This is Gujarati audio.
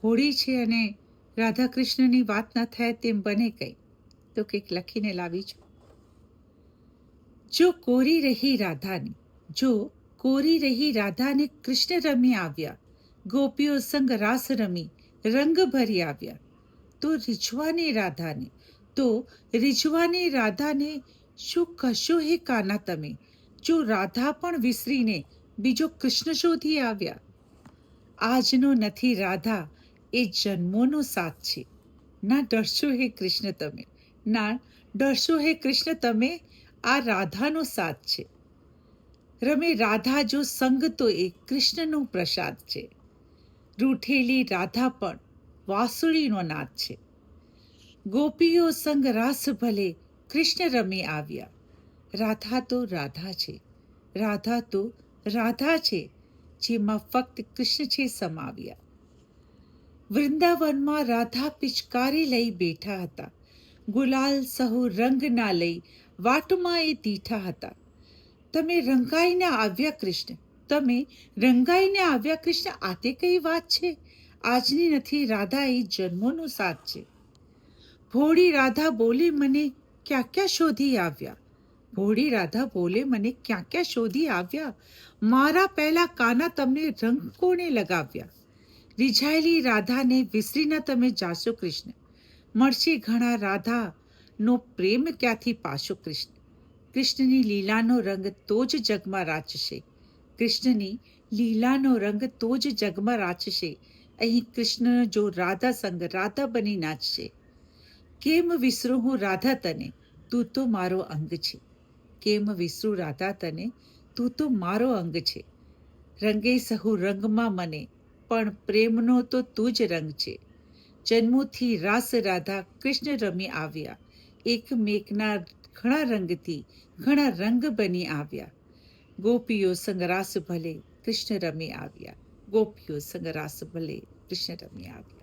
હોળી છે અને રાધા કૃષ્ણની વાત ન થાય તેમ બને કંઈ. તો કંઈક લખીને લાવી છું. જો કોરી રહી રાધાને, જો કોરી રહી રાધાને કૃષ્ણ રમી આવ્યા, ગોપીઓ સંગ રાસ રમી રંગ ભરી આવ્યા. તો રીઝવાની રાધાને, તો રીઝવાની રાધાને શું કશો હે કાના તમે, જો રાધા પણ વિસરીને બીજો કૃષ્ણ શોધી આવ્યા. આજનો નથી રાધા, એ જન્મોનો સાથ છે. ના ડરશો હે કૃષ્ણ તમે, ના ડરશો હે કૃષ્ણ તમે, આ રાધાનો સાથ છે. રમે રાધા જો સંગ તો એ કૃષ્ણનો પ્રસાદ છે. રૂઠેલી રાધા પણ વાંસળીનો નાદ છે. ગોપીઓ સંગ રાસ ભલે કૃષ્ણ રમી આવ્યા. રાધા તો રાધા છે, રાધા તો રાધા છે, જેમાં ફક્ત કૃષ્ણ છે સમાવ્યા. વૃંદાવનમાં રાધા પિચકારી લઈ બેઠા હતા. ગુલાલ સહુ રંગ ના લઈ વાટમાં એ દીઠા હતા. તમે રંગાઈને આવ્યા કૃષ્ણ, તમે રંગાઈને આવ્યા કૃષ્ણ, આ તે કઈ વાત છે. આજની નથી રાધા, એ જન્મોનો સાથ છે. ભોળી રાધા બોલે મને ક્યાં ક્યાં શોધી આવ્યા. ભોળી રાધા બોલે મને ક્યાં ક્યાં શોધી આવ્યા. મારા પહેલા કાના તમને રંગ કોણે લગાવ્યા. રીઝાયેલી રાધાને વિસરીને તમે જાશો કૃષ્ણ. મળશે ઘણા રાધાનો પ્રેમ ક્યાંથી પાશો કૃષ્ણ. કૃષ્ણની લીલાનો રંગ તો જ જગમાં રાચશે. કૃષ્ણની લીલાનો રંગ તો જ જગમાં રાચશે. અહીં કૃષ્ણ જો રાધા સંગ રાધા બની નાચશે. કેમ વિસરું હું રાધા તને, તું તો મારો અંગ છે. કેમ વિસરું રાધા તને, તું તો મારો અંગ છે. રંગે સહુ રંગમાં મને, પણ પ્રેમનો તો તું જ રંગ છે. જન્મોથી રાસ રાધા કૃષ્ણ રમી આવ્યા. એકમેકના ઘણા રંગથી ઘણા રંગ બની આવ્યા. ગોપીઓ સંગ રાસ ભલે કૃષ્ણ રમી આવ્યા. ગોપીઓ સંગ રાસ ભલે કૃષ્ણ રમી આવ્યા.